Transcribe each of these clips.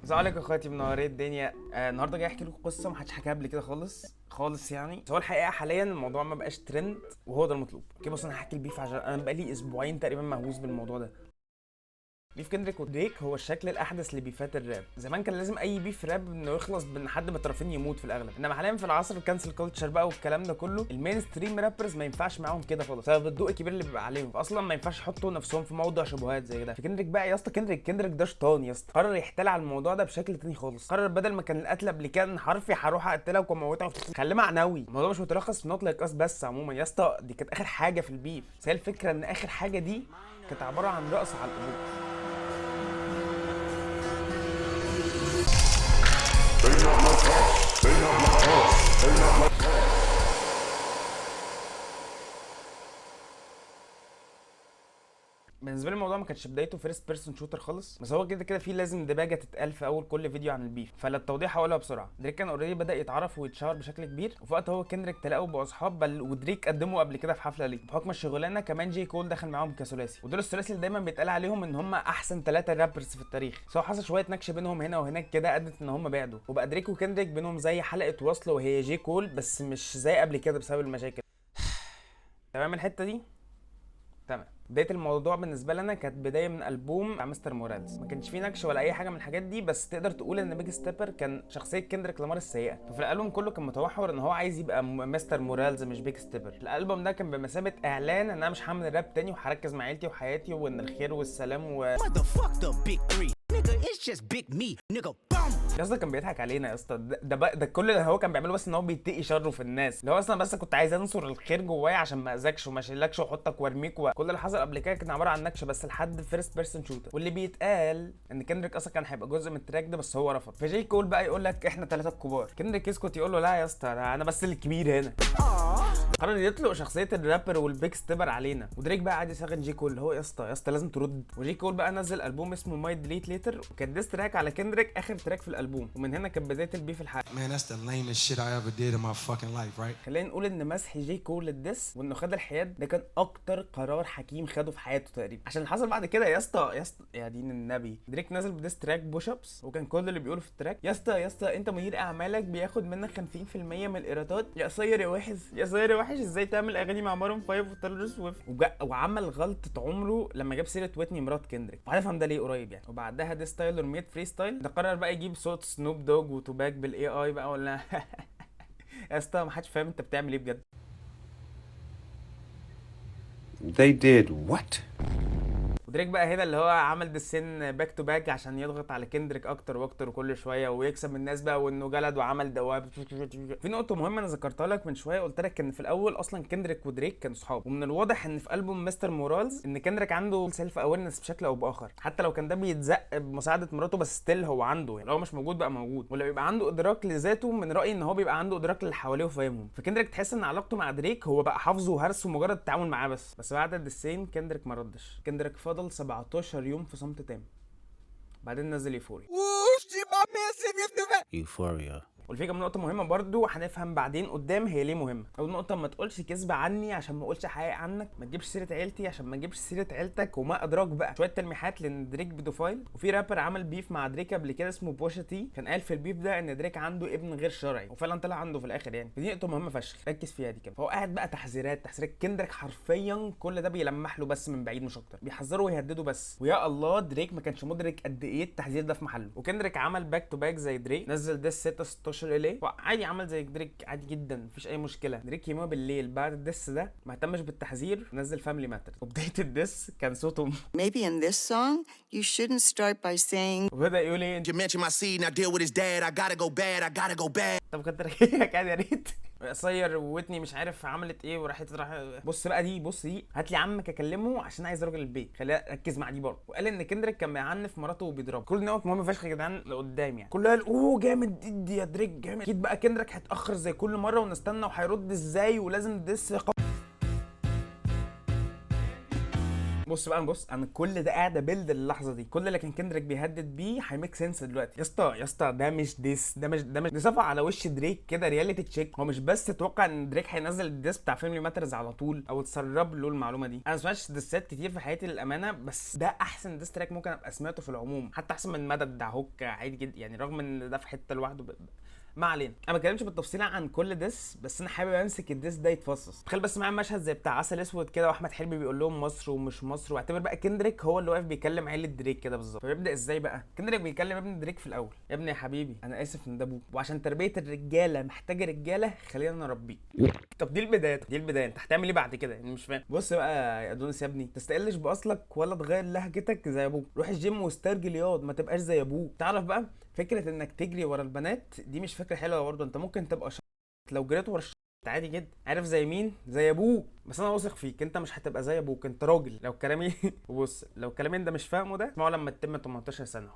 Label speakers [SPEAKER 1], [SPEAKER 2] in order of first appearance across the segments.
[SPEAKER 1] السلام عليكم اخواتي، منورين الدنيا. النهارده جاي احكي لكم قصه ما حدش حكاها قبل كده خالص يعني. بس هو الحقيقه حاليا الموضوع ما بقاش ترند وهو ده المطلوب. اوكي بص، انا هحكي البيف عشان انا بقالي اسبوعين تقريبا مهووس بالموضوع ده. بيف كندريك ودريك هو الشكل الاحدث لبيفات الراب. زمان كان لازم اي بيف راب انه يخلص بان حد من الطرفين يموت في الاغلب، انما حاليا في العصر الكانسل كلتشر بقى والكلام ده كله، المين ستريم رابرز ما ينفعش معاهم كده خالص بسبب الضوء الكبير اللي بيبقى عليهم، اصلا ما ينفعش يحطوا نفسهم في موضع شبهات زي ده. فكندريك بقى يا اسطى، كندريك ده شيطان يا اسطى، قرر يحتال على الموضوع ده بشكل تاني خالص. قرر بدل ما كان القتل قبل كده حرفي هروح اقتلك واموتك، خليه معنوي. الموضوع مش متلخص في نوت لايك اس بس، عموما يا اسطى دي كانت اخر حاجه في البيف. بس هي الفكره ان اخر حاجه دي كانت عباره عن رقص على القلوب. بالنسبه لي الموضوع ما كانش بدايته فيرست بيرسون شوتر خالص، بس هو كده كده في لازم دباجه تتقال في اول كل فيديو عن البيف. فللتوضيح هقولها بسرعه. دريك كان اوريدي بدا يتعرف ويتشهر بشكل كبير، وفي وقت هو كندريك تلاقوا بقوا اصحاب، بل ودريك قدموا قبل كده في حفله ليه. بحكم الشغلانه كمان جي كول دخل معاهم كثلاثي، ودول الثلاثي اللي دايما بيتقال عليهم ان هم احسن 3 رابرز في التاريخ. سو حصل شويه نكش بينهم هنا وهناك كده ادت ان هم بعدوا، وبقى دريك وكندريك بينهم زي حلقه وصل وهي جي كول، بس مش زي قبل كده بسبب المشاكل. تمام الحته دي؟ تمام. بدايه الموضوع بالنسبه لنا كانت بدايه من البوم بتاع مستر مورالز، ما كانش فيه نكش ولا اي حاجه من الحاجات دي، بس تقدر تقول ان بيج ستيبر كان شخصيه كندريك لامار السيئه. ففي الالبوم كله كان متوحور ان هو عايز يبقى مستر مورالز مش بيج ستيبر. الالبوم ده كان بمثابه اعلان ان انا مش هعمل راب تاني وهركز مع عيلتي وحياتي وان الخير والسلام يا اسطى كان بيضحك علينا يا اسطى. ده كل اللي هو كان بيعمله بس ان هو بيتقي شره في الناس، اللي هو اصلا بس كنت عايز انصر الخير جوايا عشان ما اذاكش وما اشيلكش واحطك وارميك، وكل اللي حصل قبل كده كان عباره عن نكش بس لحد فيرست بيرسون شوتر. واللي بيتقال ان كندريك اصلا كان هيبقى جزء من التراك ده بس هو رفض. فجاي كول بقى يقول لك احنا 3 الكبار، كندريك يسكت يقول له لا يا اسطى انا بس الكبير هنا. قرر يطلق شخصيه الرابر والبيج ستيبر علينا، ودريك بقى قعد يشغل جي كول اللي هو يا اسطى لازم ترد. وجي كول بقى نزل البوم اسمه ماي ديليت ليتر، وكان ديس تراك على كندريك اخر تراك في الالبوم، ومن هنا كانت بدايه البيف الحقيقي.
[SPEAKER 2] Man, that's the lamest shit I ever did in my fucking life, right?
[SPEAKER 1] خلينا نقول ان مسح جي كول للديس وانه خد الحياد ده كان اكتر قرار حكيم خده في حياته تقريبا، عشان اللي حصل بعد كده يا اسطى يا دين النبي. دريك نزل بديس تراك بوش ابس، وكان كل اللي بيقوله في التراك يا اسطى انت مدير اعمالك بياخد منك 50% من الايرادات، يا قصير يا وحش يا صغير يا وحش، ازاي تعمل اغاني مع مارون 5 وتايلور سويفت. وعمل غلطه عمره لما جاب سيره ويتني مرات كندريك، وهنفهم ده ليه قريب يعني. وبعدها ديس تايلور ميد فري ستايل ده قرر بقى يجيب صوت سنوب دوج وتوباك بالاي اي بقى ولا يا اسطى ما حدش فاهم انت بتعمل ايه بجد.
[SPEAKER 3] They did what?
[SPEAKER 1] ودريك بقى هنا اللي هو عمل دسين باك تو باك عشان يضغط على كندريك اكتر واكتر وكل شويه ويكسب من الناس بقى، وانه جلد وعمل دواب. في نقطه مهمه انا ذكرتها لك من شويه، قلت لك ان في الاول اصلا كندريك ودريك كانوا صحاب، ومن الواضح ان في البوم مستر مورالز ان كندريك عنده سيلف اويرنس بشكل او باخر، حتى لو كان ده بيتزق بمساعده مراته بس ستيل هو عنده، يعني لو مش موجود بقى موجود. ولو بيبقى عنده ادراك لذاته من رايي ان هو بيبقى عنده ادراك للي حواليه وفاهمهم. فكندريك تحس ان علاقته مع دريك هو بقى حافظه وهرسه مجرد التعامل معاه بس بعد الدسين كندريك ما ردش. كندريك فضل 17 يوم في صمت تام، بعدين نزل يوفوريا.
[SPEAKER 3] Euphoria.
[SPEAKER 1] والفكره من نقطه مهمه برضو هنفهم بعدين قدام هي ليه مهمه. اول نقطه، ما تقولش كذب عني عشان ما اقولش حقيقه عنك، ما تجيبش سيره عيلتي عشان ما تجيبش سيره عيلتك، وما ادراك بقى شويه تلميحات لان دريك بيدوفايل. وفي رابر عمل بيف مع دريك قبل كده اسمه بوشا تي، كان قال في البيف ده ان دريك عنده ابن غير شرعي، وفعلا طلع عنده في الاخر يعني. دي نقطه مهمه فشخ، ركز فيها دي كمان. فهو قاعد بقى تحذيرات كندريك حرفيا كل ده بيلمح له بس من بعيد مش اكتر، بيحذره ويهدده بس. ويا الله دريك ما كانش مدرك قد ايه التحذير ده في محله. وكندريك عمل باك تو باك زي دريك، نزل ديس 16 الي عادي، عمل زي دريك عادي جدا مفيش اي مشكله. دريك يومها بالليل بعد الدس ده ما اهتمش بالتحذير، نزل فاميلي ماتر، وبدايه الدس كان صوته
[SPEAKER 4] Maybe in this song, you shouldn't start by saying
[SPEAKER 1] وبدا يقول ايه
[SPEAKER 2] You mentioned my seed, now deal with his dad. I gotta go bad, I gotta go bad.
[SPEAKER 1] طب كتر خيرك يا ريت. قصير وويتني مش عارف عملت ايه وراحت بص بقى دي هات لي عمك اكلمه عشان عايز راجل البيت، خلينا ركز مع دي برضه. وقال ان كندريك كان بيعنف مراته وبيضربها. كل نقط مهمه فشخ يا جدعان لقدام يعني. كله قال اوه جامد ادي يا دريك جامد. اكيد بقى كندريك هيتاخر زي كل مره ونستنى وهيرد ازاي ولازم دس بص انا كل ده قاعد ابيلد اللحظه دي، كل اللي كان كندريك بيهدد بيه هيميك سنس دلوقتي. يا اسطى ده مش ديس، ده مش دي صفعه على وش دريك كده، رياليتي تشيك. هو مش بس تتوقع ان دريك هينزل الديس بتاع فاميلي ماترز على طول او تسرب له المعلومه دي. انا ما سمعتش ديسات كتير في حياتي للامانه، بس ده احسن ديس تراك ممكن ابقى سمعته في العموم، حتى احسن من مدد بتاع هوك عادي جدا يعني، رغم ان ده في حته لوحده. ما علينا، انا ما بتكلمش بالتفصيل عن كل ديس، بس انا حابب امسك الديس ده يتفصص. تخيل بس معايا مشهد زي بتاع عسل اسود كده، واحمد حلمي بيقول لهم مصر ومش مصر، واعتبر بقى كندريك هو اللي واقف بيكلم عيله دريك كده بالظبط. فبيبدا ازاي بقى؟ كندريك بيكلم ابن دريك في الاول: يا ابني يا حبيبي انا اسف ان ده ابوك، وعشان تربيه الرجاله محتاجه رجاله، خلينا نربيه. طب دي البدايه، انت هتعمل ايه بعد كده يعني؟ مش فاهم. بص بقى يا ادونيس يا ابني، تستقلش باصلك ولا تغير لهجتك زي ابوك، روح الجيم واسترجل ياض، ما تبقاش زي ابوك. تعرف بقى فكره انك تجري ورا البنات دي مش فكره حلوه برضه، انت ممكن تبقى لو جريت ورا عادي جدا. عارف زي مين؟ زي ابوك. بس انا واثق فيك، انت مش هتبقى زي ابوك، انت راجل. لو كلامي بص، لو كلامي انت مش فاهمه ده اسمعه لما تتم 18 سنه.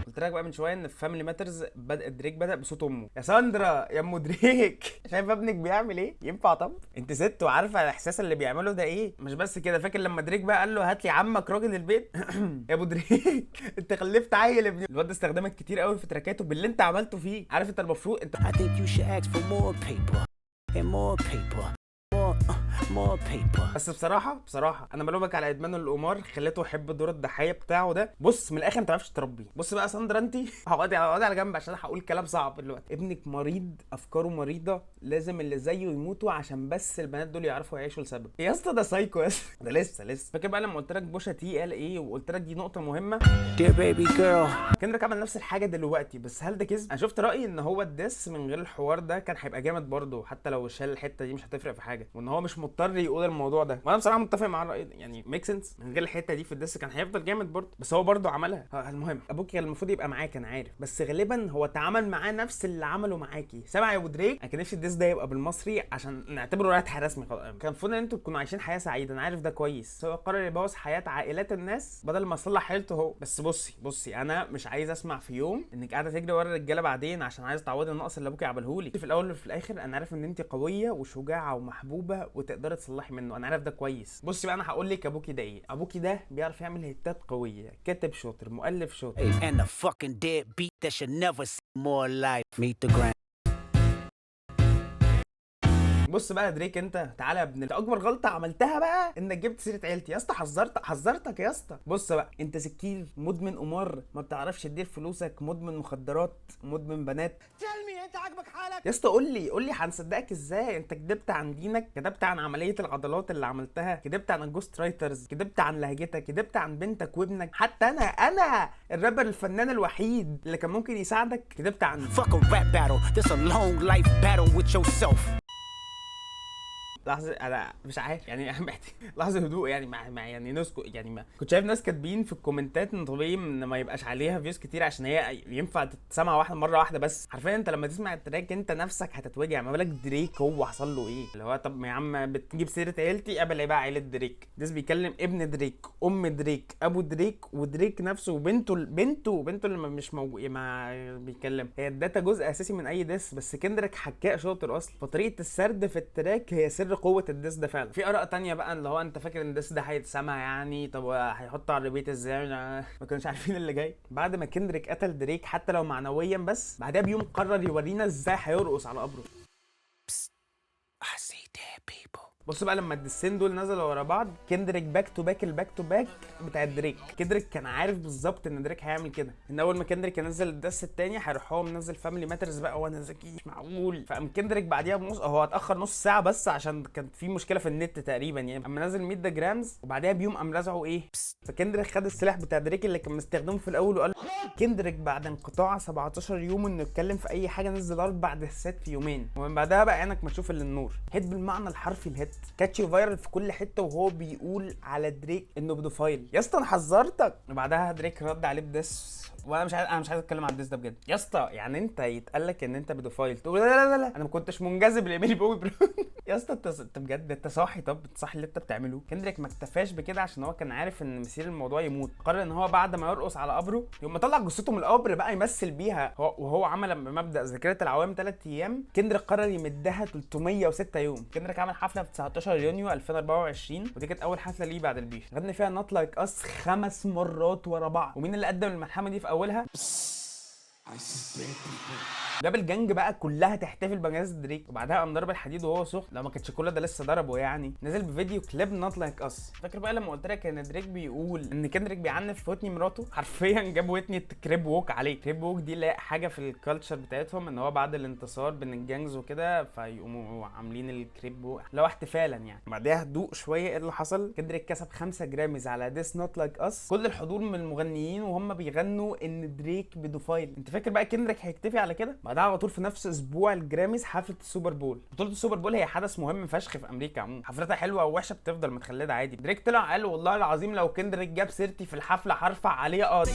[SPEAKER 1] قلت لك بقى من شويه ان في فاميلي ماترز دريك بدا بصوت امه: يا ساندرا يا ام دريك، شايف ابنك بيعمل ايه؟ ينفع؟ طب انت ست وعارفه الاحساس اللي بيعمله ده ايه. مش بس كده، فاكر لما دريك بقى قال له هات لي عمك راجل البيت؟ يا ابو دريك انت خلفت عيل ابني. الواد ده استخدمك كتير قوي في تراكاته باللي انت عملته فيه. عارف انت المفروض انت
[SPEAKER 5] I think you should ask for more paper and more paper. More paper.
[SPEAKER 1] بس بصراحه انا بلومك على ادمانه للقمار، خليته يحب دور الضحيه بتاعه ده. بص من الاخر انت ما تعرفش تربيه. بص بقى ساندرا انت هقعدي على جنب عشان هقول كلام صعب دلوقتي. ابنك مريض، افكاره مريضه، لازم اللي زيه يموتوا عشان بس البنات دول يعرفوا يعيشوا لسبب. يا اسطى ده سايكو يا اسطى، ده لسه فاكر بقى لما قلت لك بوشا تي قال ايه، وقلت لك دي نقطه مهمه.
[SPEAKER 5] Dear baby girl.
[SPEAKER 1] كندريك عمل نفس الحاجه دلوقتي، بس هل ده كذب؟ انا شفت رايي ان هو الدس من غير الحوار ده كان هيبقى جامد برضه، حتى لو شال الحته دي مش هتفرق في حاجه، وان هو مش مضطر يقول الموضوع ده. وانا بصراحه متفق مع الراي ده يعني، ميك سنس. من غير الحته دي في الدس كان هيفضل جامد برضه، بس هو برضه عملها. المهم ابوك كان المفروض يبقى معاك انا عارف، بس غالبا هو اتعامل معاه نفس اللي عمله معاكي. سامع يا ابو دريك؟ انا كان نفسي الدس ده يبقى بالمصري عشان نعتبره رايح رسمي خلاص. كان المفروض ان انتوا تكونوا عايشين حياه سعيده، انا عارف ده كويس. هو قرر يبوظ حياه عائلات الناس بدل ما يصلح حيلته هو. بس بصي انا مش عايز اسمع في يوم انك قاعده تجري ورا الرجاله بعدين عشان عايز تعوضي النقص اللي ابوكي عملهولي. في الاول وفي الاخر انا عارف ان انت قويه وشجاعه ومحبوبه وتقدري تصلحي منه، انا عارف ده كويس. بصي بقى انا هقول لك ابوكي ده ايه. ابوكي ده بيعرف يعمل هيتات قويه، كاتب شاطر، مؤلف شاطر.
[SPEAKER 5] And the fucking dead beat that should never see more life. Meet the grand.
[SPEAKER 1] بص بقى دريك، انت تعالى يا ابن اكبر غلطه عملتها بقى انك جبت سيره عيلتي يا اسطى. حذرتك يا اسطى. بص بقى انت سكير، مدمن قمار، ما بتعرفش تدير فلوسك، مدمن مخدرات، مدمن بنات. تلمي انت عاجبك حالك يا اسطى. قول لي هنصدقك ازاي؟ انت كدبت عن دينك، كدبت عن عمليه العضلات اللي عملتها، كدبت عن الجوست رايترز، كدبت عن لهجتك، كدبت عن بنتك وابنك، حتى انا الرابر الفنان الوحيد اللي كان ممكن يساعدك كدبت عنه.
[SPEAKER 5] Fuck a rap battle. This a long life battle with yourself.
[SPEAKER 1] لحظه انا مش عارف يعني لحظه هدوء يعني يعني نسكت يعني. ما كنت شايف ناس كاتبين في الكومنتات ان طبيعي ان ما يبقاش عليها فيوز كتير عشان هي ينفع تتسمع مره واحده بس. حرفيا انت لما تسمع التراك انت نفسك هتتوجع. ما بالك دريك هو حصل له ايه؟ اللي هو طب يا عم بتجيب سيره عيلتي، قبل ايه بقى عيله دريك؟ ده بيكلم ابن دريك، ام دريك، ابو دريك، ودريك نفسه، وبنته اللي مش موجود ما بيتكلم. هي الداتا جزء اساسي من اي ديس، بس كندريك حكاء شاطر اصلا، فطريقه السرد في التراك هي سر قوه الديس ده فعلا. في اراء تانية بقى اللي هو انت فاكر ان الديس ده هيتسمع يعني؟ طب هيحط على الريبيت ازاي؟ ما كانوش عارفين اللي جاي. بعد ما كندريك قتل دريك حتى لو معنويا، بس بعدها بيوم قرر يورينا ازاي هيرقص على قبره.
[SPEAKER 5] I see dead people.
[SPEAKER 1] بص بقى لما الدسين دول نزلوا ورا بعض، كندريك باك تو باك بتاع دريك. كندريك كان عارف بالظبط ان دريك هيعمل كده، ان اول ما كندريك ينزل الدس التاني هيروح هو منزل فاميلي ماترز بقى. وانا ذكي مش معقول. فقام كندريك بعديها بنص، هو اتاخر نص ساعه بس عشان كان في مشكله في النت تقريبا يعني. اما نزل 100 جرامز وبعديها بيوم قام رزعه ايه. فكندريك خد السلاح بتاع دريك اللي كان مستخدمه في الاول وقال كندريك بعد انقطاع 17 يوم انه يتكلم في اي حاجه نزل 4 دسات في يومين، ومن بعدها بقى عينك ما تشوف الا النور. هيت بالمعنى الحرفي، الهيت كاتشي فايرال في كل حته وهو بيقول على دريك انه بيدوفايل. يا اسطى انا حذرتك. وبعدها دريك رد عليه بدس، وانا مش عايز اتكلم عن الديس ده بجد يا اسطى. يعني انت يتقال لك ان انت بيدوفايل تقول لا انا ما كنتش منجذب لايميلي بوي برو. يا اسطى انت بجد انت صاحي؟ طب صاحي اللي انت بتعمله. كندريك ما اكتفاش بكده عشان هو كان عارف ان مسير الموضوع يموت. قرر ان هو بعد ما يرقص على قبره يقوم مطلع جثته من القبر بقى يمثل بيها وهو عمل بمبدا ذاكره العوام 3 ايام. كندريك قرر يمدها 306 يوم. كندريك عمل حفله في 19 يونيو 2024، ودي كانت اول حفله ليه بعد البيف. غنى فيها نوت لايك اس 5 مرات ورا بعض. ومين اللي قدم الملحمه دي في اولها؟ جاب الجنج بقى كلها تحتفل بجائزة دريك، وبعدها قام ضرب الحديد وهو سخن. لو ما كانتش كل ده لسه ضربه يعني، نزل بفيديو كليب نوت لايك اس. فاكر بقى لما قلت لك ان دريك بيقول ان كندريك بيعنف في وتني مراته؟ حرفيا جاب وتني كريب ووك عليه. كريب ووك دي اللي هي حاجه في الكالتشر بتاعتهم، ان هو بعد الانتصار بين الجانجز وكده فيقوموا عاملين الكريب ووك لو احتفالا يعني. بعدها هدوء شويه، ايه اللي حصل؟ كندريك كسب 5 جراميز على ديس نوت لايك اس. كل الحضور من المغنيين وهم بيغنوا ان دريك بدوفايل. انت فاكر بقى كندريك هيكتفي على كده؟ بعدها على طول في نفس اسبوع الجراميز حفله السوبر بول. بطوله السوبر بول هي حدث مهم فشخ في امريكا عموما، حفلتها حلوه او وحشه بتفضل متخلده عادي. دريك طلع قال والله العظيم لو كندريك جاب سيرتي في الحفله هرفع عليه قاضي.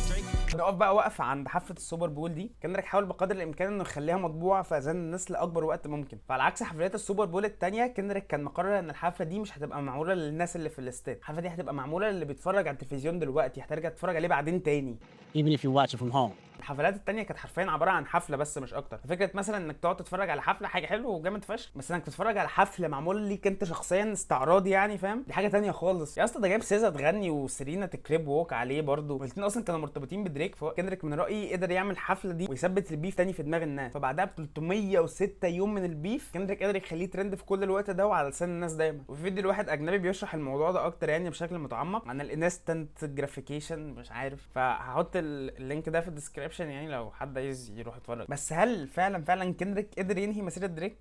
[SPEAKER 1] نقف بقى وقفه عند حفله السوبر بول دي. كندريك حاول بقدر الامكان انه يخليها مطبوعه في اذهان الناس لاكبر وقت ممكن. فعلى عكس حفلات السوبر بول الثانيه، كندريك كان مقرر ان الحفله دي مش هتبقى معموله للناس اللي في الاستاد. الحفله دي هتبقى معموله للي بيتفرج على التلفزيون دلوقتي، هترجع تتفرج عليه بعدين تاني.
[SPEAKER 5] Even if you watch it from home.
[SPEAKER 1] الحفلات التانية كانت حرفيا عباره عن حفله بس مش اكتر. فكره مثلا انك تقعد تتفرج على حفله حاجه حلوه وجامد فشخ، بس انك تتفرج على حفله معمول ليك انت شخصيا استعراضي يعني، فاهم؟ دي حاجه تانية خالص. يا اسطى ده جايب سيزا تغني وسيرينا تكريب ووك عليه برضه، والاثنين اصلا كانوا مرتبطين بدريك. فهو كندريك من رايي قدر يعمل الحفله دي ويثبت البيف تاني في دماغ الناس. فبعدها ب 306 يوم من البيف، كندريك قدر يخليه ترند في كل الوقت ده وعلى لسان الناس دايما. وفي فيديو لواحد اجنبي بيشرح الموضوع ده اكتر يعني بشكل متعمق عن الانستنت جرافيكيشن، مش عارف. فهحط اللينك ده في الديسكربشن يعني لو حد عايز يروح يتفرج. بس هل فعلا كندريك قدر ينهي مسيره دريك؟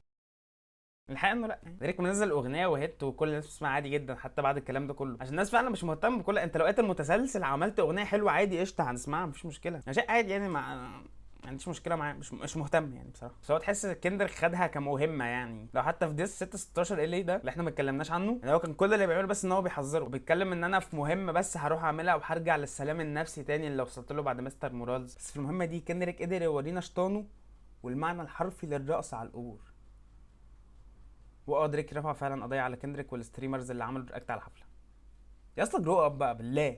[SPEAKER 1] الحقيقه انه لا. دريك منزل اغنيه وهيت وكل الناس بتسمعها عادي جدا حتى بعد الكلام ده كله، عشان الناس فعلا مش مهتمه بكل. انت لو لقيت المتسلسل عملت اغنيه حلوه عادي قشطه هنسمعها مفيش مشكله، شيء عادي يعني. ما عنديش مشكله معاه، مش مهتم يعني بصراحه. بس هو تحس كندريك خدها كمهمه يعني. لو حتى في ديس 616 ال ده اللي احنا ما اتكلمناش عنه، يعني هو كان كل اللي بيعمله بس ان هو بيحذره وبيتكلم ان انا في مهمه بس هروح اعملها وهرجع للسلام النفسي تاني اللي وصلت له بعد مستر مورالز. بس في المهمه دي كندريك قدر يورينا شطانه والمعنى الحرفي للرقص على القبور. دريك رفع فعلا قضيه على كندريك والستريمرز اللي عملوا رياكت على الحفله. يا اسطى جرو اب بقى بالله.